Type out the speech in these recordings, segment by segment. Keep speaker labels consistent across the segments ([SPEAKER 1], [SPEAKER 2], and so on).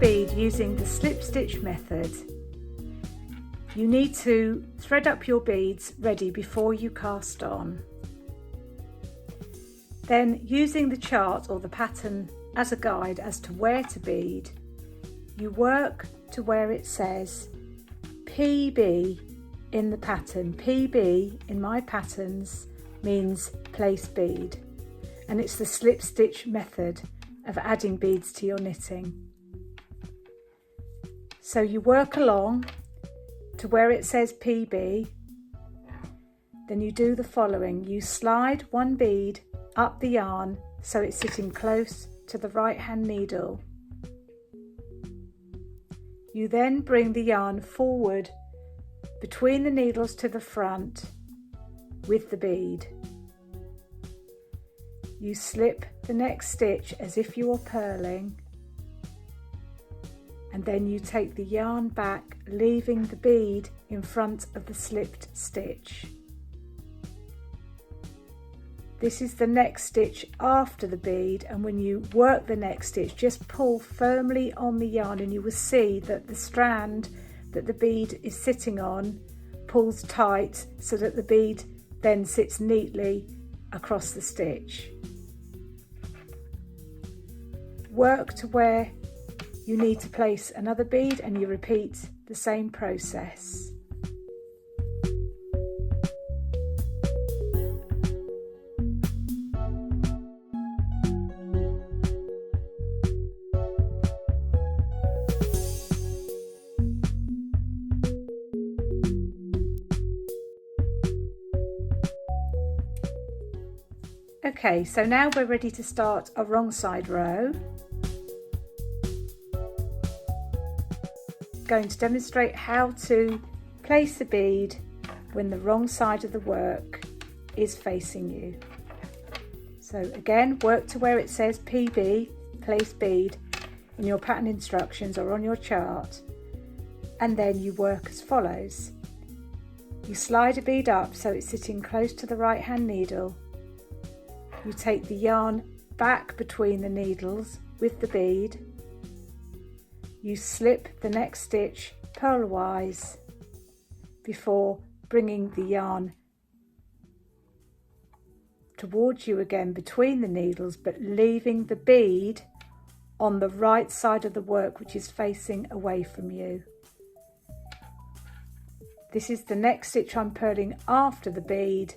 [SPEAKER 1] bead using the slip stitch method, you need to thread up your beads ready before you cast on. Then, using the chart or the pattern as a guide as to where to bead, you work to where it says PB in the pattern. PB in my patterns means place bead, and it's the slip stitch method of adding beads to your knitting. So you work along to where it says PB, then you do the following. You slide one bead up the yarn so it's sitting close to the right hand needle. You then bring the yarn forward between the needles to the front with the bead. You slip the next stitch as if you were purling, and then you take the yarn back, leaving the bead in front of the slipped stitch. This is the next stitch after the bead, and when you work the next stitch, just pull firmly on the yarn and you will see that the strand that the bead is sitting on pulls tight so that the bead then sits neatly across the stitch. Work to where you need to place another bead and you repeat the same process. Okay, so now we're ready to start a wrong side row. Going to demonstrate how to place a bead when the wrong side of the work is facing you. So again, work to where it says PB, place bead, in your pattern instructions or on your chart, and then you work as follows. You slide a bead up so it's sitting close to the right hand needle. You take the yarn back between the needles with the bead. You slip the next stitch purlwise before bringing the yarn towards you again between the needles, but leaving the bead on the right side of the work, which is facing away from you. This is the next stitch I'm purling after the bead,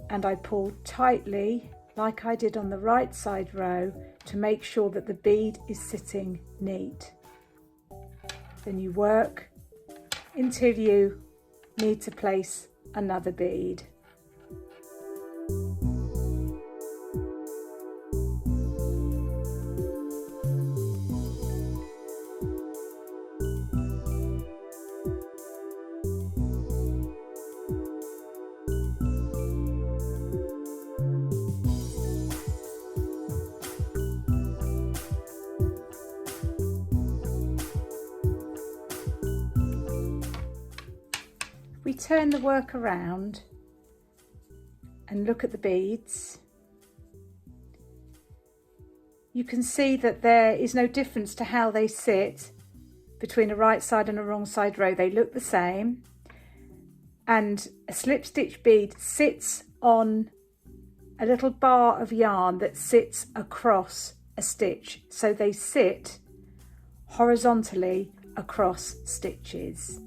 [SPEAKER 1] and I pull tightly like I did on the right side row to make sure that the bead is sitting neat. Then you work until you need to place another bead. We turn the work around and look at the beads. You can see that there is no difference to how they sit between a right side and a wrong side row. They look the same, and a slip stitch bead sits on a little bar of yarn that sits across a stitch, so they sit horizontally across stitches.